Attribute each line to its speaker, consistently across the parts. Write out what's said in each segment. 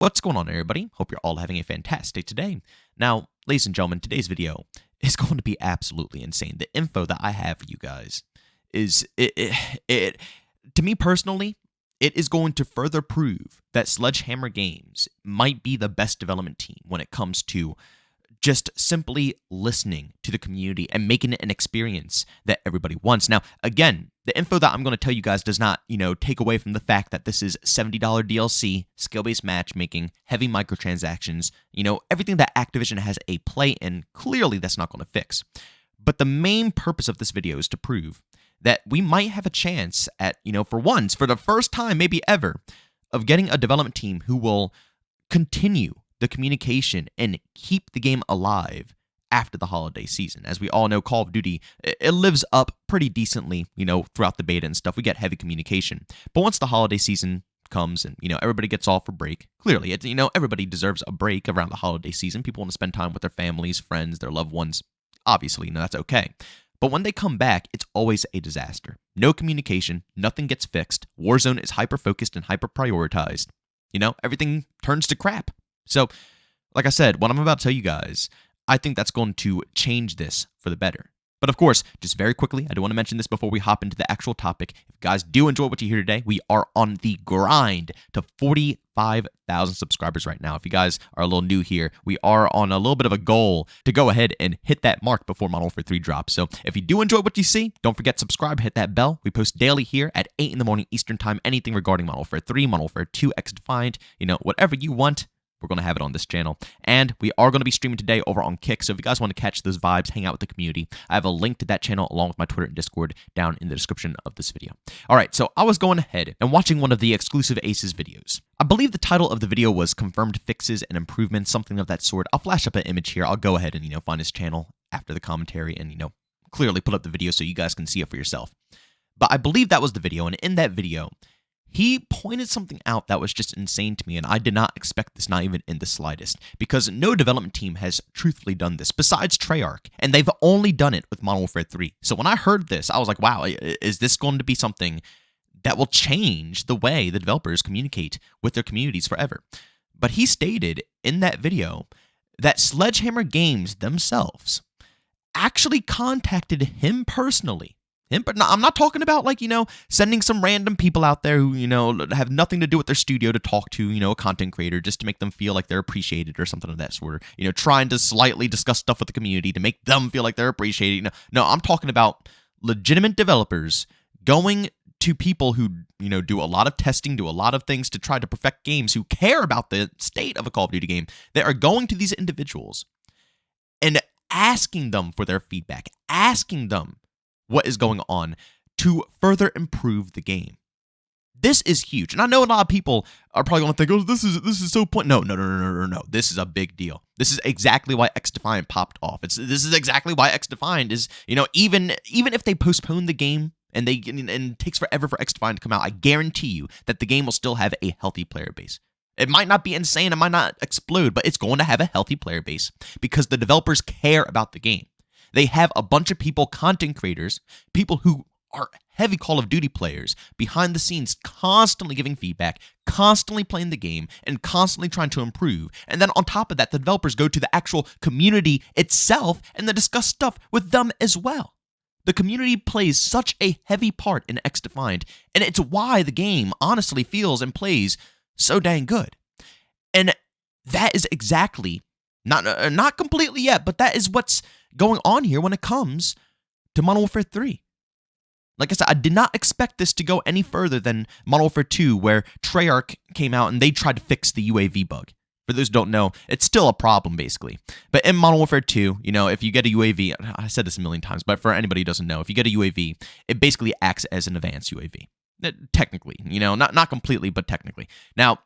Speaker 1: What's going on, everybody? Hope you're all having a fantastic day. Now, ladies and gentlemen, today's video is going to be absolutely insane. The info that I have for you guys is to me personally, it is going to further prove that Sledgehammer Games might be the best development team when it comes to just simply listening to the community and making it an experience that everybody wants. Now, again, the info that I'm going to tell you guys does not, take away from the fact that this is $70 DLC, skill-based matchmaking, heavy microtransactions, everything that Activision has a play in. Clearly, that's not going to fix. But the main purpose of this video is to prove that we might have a chance at, for the first time, maybe ever, of getting a development team who will continue the communication and keep the game alive after the holiday season. As we all know, Call of Duty, it lives up pretty decently, throughout the beta and stuff. We get heavy communication. But once the holiday season comes and, everybody gets off for break, clearly, it's, everybody deserves a break around the holiday season. People want to spend time with their families, friends, their loved ones. Obviously, that's okay. But when they come back, it's always a disaster. No communication, nothing gets fixed. Warzone is hyper-focused and hyper-prioritized. Everything turns to crap. So, like I said, what I'm about to tell you guys, I think that's going to change this for the better. But of course, just very quickly, I do want to mention this before we hop into the actual topic. If you guys do enjoy what you hear today, we are on the grind to 45,000 subscribers right now. If you guys are a little new here, we are on a little bit of a goal to go ahead and hit that mark before Modern Warfare 3 drops. So if you do enjoy what you see, don't forget to subscribe, hit that bell. We post daily here at 8 in the morning Eastern Time, anything regarding Modern Warfare 3, Modern Warfare 2, X-Defined, whatever you want. We're going to have it on this channel. And we are going to be streaming today over on Kick. So if you guys want to catch those vibes, hang out with the community, I have a link to that channel along with my Twitter and Discord down in the description of this video. All right, so I was going ahead and watching one of the exclusive Aces videos. I believe the title of the video was Confirmed Fixes and Improvements, something of that sort. I'll flash up an image here. I'll go ahead and, find his channel after the commentary and, clearly put up the video so you guys can see it for yourself. But I believe that was the video. And in that video, he pointed something out that was just insane to me, and I did not expect this, not even in the slightest, because no development team has truthfully done this, besides Treyarch, and they've only done it with Modern Warfare 3. So when I heard this, I was like, wow, is this going to be something that will change the way the developers communicate with their communities forever? But he stated in that video that Sledgehammer Games themselves actually contacted him personally. But I'm not talking about, sending some random people out there who, have nothing to do with their studio to talk to, a content creator just to make them feel like they're appreciated or something of that sort. Trying to slightly discuss stuff with the community to make them feel like they're appreciated. No, I'm talking about legitimate developers going to people who, do a lot of testing, do a lot of things to try to perfect games, who care about the state of a Call of Duty game. They are going to these individuals and asking them for their feedback, asking them what is going on to further improve the game. This is huge. And I know a lot of people are probably going to think, oh, this is so point. No. This is a big deal. This is exactly why X-Defined popped off. This is exactly why X-Defined is, even if they postpone the game and it takes forever for X-Defined to come out, I guarantee you that the game will still have a healthy player base. It might not be insane, it might not explode, but it's going to have a healthy player base because the developers care about the game. They have a bunch of people, content creators, people who are heavy Call of Duty players, behind the scenes, constantly giving feedback, constantly playing the game, and constantly trying to improve. And then on top of that, the developers go to the actual community itself and they discuss stuff with them as well. The community plays such a heavy part in X-Defined, and it's why the game honestly feels and plays so dang good. And that is exactly, not completely yet, but that is what's going on here when it comes to Modern Warfare 3. Like I said, I did not expect this to go any further than Modern Warfare 2, where Treyarch came out and they tried to fix the UAV bug. For those who don't know, it's still a problem, basically. But in Modern Warfare 2, if you get a UAV, I said this a million times, but for anybody who doesn't know, if you get a UAV, it basically acts as an advanced UAV. Technically, not completely, but technically. Now,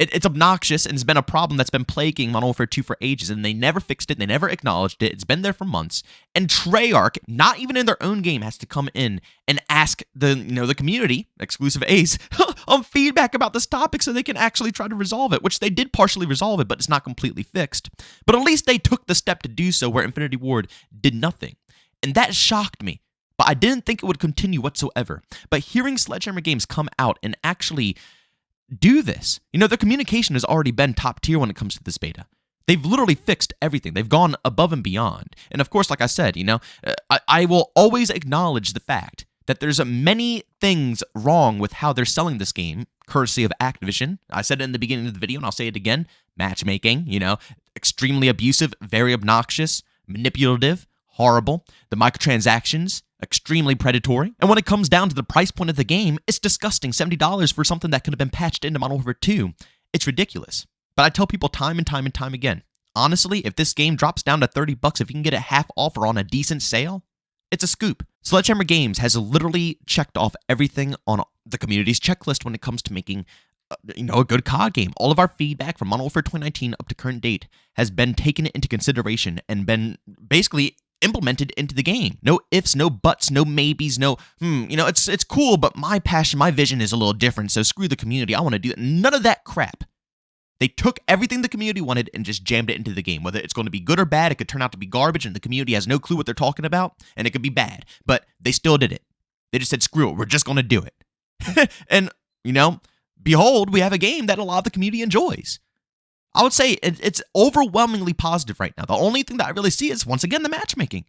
Speaker 1: it's obnoxious, and it's been a problem that's been plaguing Modern Warfare 2 for ages, and they never fixed it, they never acknowledged it, it's been there for months, and Treyarch, not even in their own game, has to come in and ask the community, exclusive Ace, on feedback about this topic so they can actually try to resolve it, which they did partially resolve it, but it's not completely fixed. But at least they took the step to do so, where Infinity Ward did nothing, and that shocked me. But I didn't think it would continue whatsoever. But hearing Sledgehammer Games come out and actually do this. Their communication has already been top tier when it comes to this beta. They've literally fixed everything. They've gone above and beyond. And of course, like I said, I will always acknowledge the fact that there's many things wrong with how they're selling this game, courtesy of Activision. I said it in the beginning of the video, and I'll say it again. Matchmaking, extremely abusive, very obnoxious, manipulative, horrible. The microtransactions, extremely predatory. And when it comes down to the price point of the game, it's disgusting. $70 for something that could have been patched into Modern Warfare 2. It's ridiculous. But I tell people time and time and time again, honestly, if this game drops down to $30, if you can get it half off or on a decent sale, it's a scoop. Sledgehammer Games has literally checked off everything on the community's checklist when it comes to making a good COD game. All of our feedback from Modern Warfare 2019 up to current date has been taken into consideration and been basically implemented into the game. No ifs, no buts, no maybes, no, it's cool, but my passion, my vision is a little different, so screw the community. I want to do that. None of that crap. They took everything the community wanted and just jammed it into the game. Whether it's going to be good or bad, it could turn out to be garbage and the community has no clue what they're talking about, and it could be bad. But they still did it. They just said, screw it, we're just going to do it. And, behold, we have a game that a lot of the community enjoys. I would say it's overwhelmingly positive right now. The only thing that I really see is, once again, the matchmaking.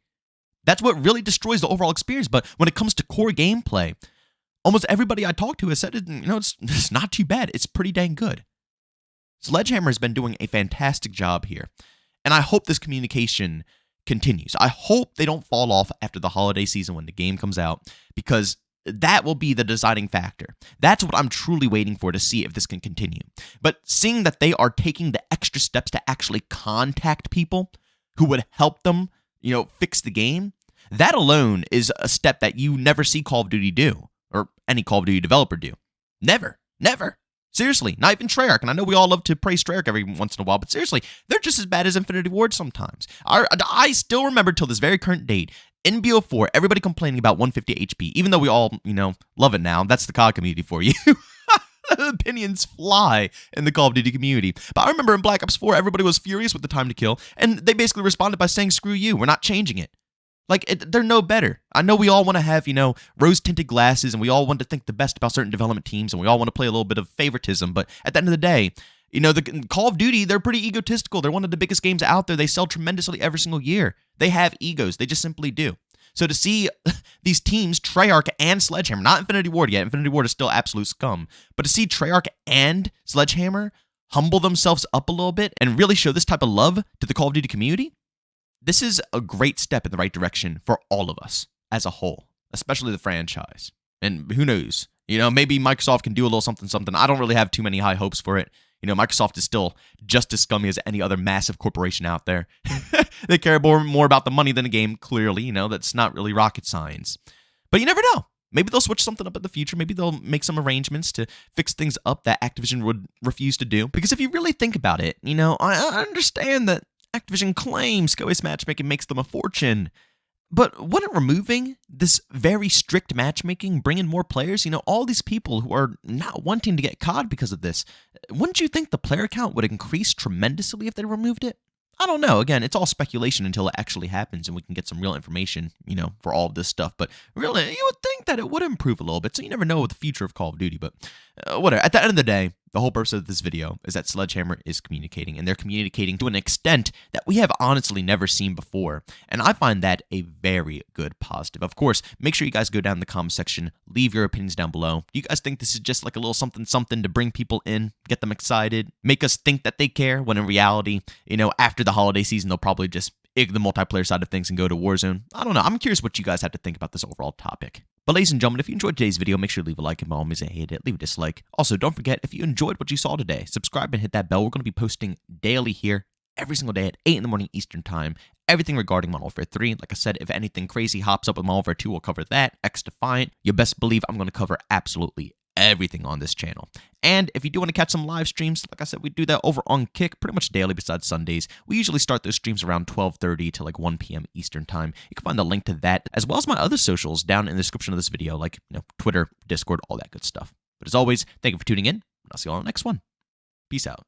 Speaker 1: That's what really destroys the overall experience. But when it comes to core gameplay, almost everybody I talk to has said, it's not too bad. It's pretty dang good. Sledgehammer has been doing a fantastic job here, and I hope this communication continues. I hope they don't fall off after the holiday season when the game comes out, because that will be the deciding factor. That's what I'm truly waiting for to see if this can continue. But seeing that they are taking the extra steps to actually contact people who would help them, fix the game, that alone is a step that you never see Call of Duty do, or any Call of Duty developer do. Never. Seriously, not even Treyarch, and I know we all love to praise Treyarch every once in a while, but seriously, they're just as bad as Infinity Ward sometimes. I still remember till this very current date, in BO4, everybody complaining about 150 HP, even though we all, love it now. That's the COD community for you. Opinions fly in the Call of Duty community. But I remember in Black Ops 4, everybody was furious with the time to kill, and they basically responded by saying, screw you, we're not changing it. They're no better. I know we all want to have, rose-tinted glasses, and we all want to think the best about certain development teams, and we all want to play a little bit of favoritism, but at the end of the day, the Call of Duty, they're pretty egotistical. They're one of the biggest games out there. They sell tremendously every single year. They have egos. They just simply do. So to see these teams, Treyarch and Sledgehammer, not Infinity Ward yet, Infinity Ward is still absolute scum, but to see Treyarch and Sledgehammer humble themselves up a little bit and really show this type of love to the Call of Duty community, this is a great step in the right direction for all of us as a whole, especially the franchise. And who knows? Maybe Microsoft can do a little something. I don't really have too many high hopes for it. Microsoft is still just as scummy as any other massive corporation out there. They care more about the money than the game, clearly. That's not really rocket science. But you never know. Maybe they'll switch something up in the future. Maybe they'll make some arrangements to fix things up that Activision would refuse to do. Because if you really think about it, I understand that Activision claims skill-based matchmaking makes them a fortune. But wouldn't removing this very strict matchmaking bring in more players? All these people who are not wanting to get COD because of this, wouldn't you think the player count would increase tremendously if they removed it? I don't know. Again, it's all speculation until it actually happens and we can get some real information, for all of this stuff. But really, you would think that it would improve a little bit. So you never know what the future of Call of Duty. But whatever. At the end of the day, the whole purpose of this video is that Sledgehammer is communicating. And they're communicating to an extent that we have honestly never seen before. And I find that a very good positive. Of course, make sure you guys go down in the comment section. Leave your opinions down below. Do you guys think this is just like a little something to bring people in, get them excited, make us think that they care, when in reality, after the holiday season, they'll probably just ignore the multiplayer side of things and go to Warzone? I don't know. I'm curious what you guys have to think about this overall topic. But ladies and gentlemen, if you enjoyed today's video, make sure to leave a like, and by all means, I hate it, leave a dislike. Also, don't forget, if you enjoyed what you saw today, subscribe and hit that bell. We're going to be posting daily here, every single day at 8 in the morning Eastern Time. Everything regarding Modern Warfare 3. Like I said, if anything crazy hops up with Modern Warfare 2, we'll cover that. X-Defiant. You best believe I'm going to cover absolutely everything on this channel. And if you do want to catch some live streams, like I said, we do that over on Kick pretty much daily besides Sundays. We usually start those streams around 12:30 to 1 p.m. Eastern Time. You can find the link to that, as well as my other socials down in the description of this video, like Twitter, Discord, all that good stuff. But as always, thank you for tuning in, and I'll see you all on the next one. Peace out.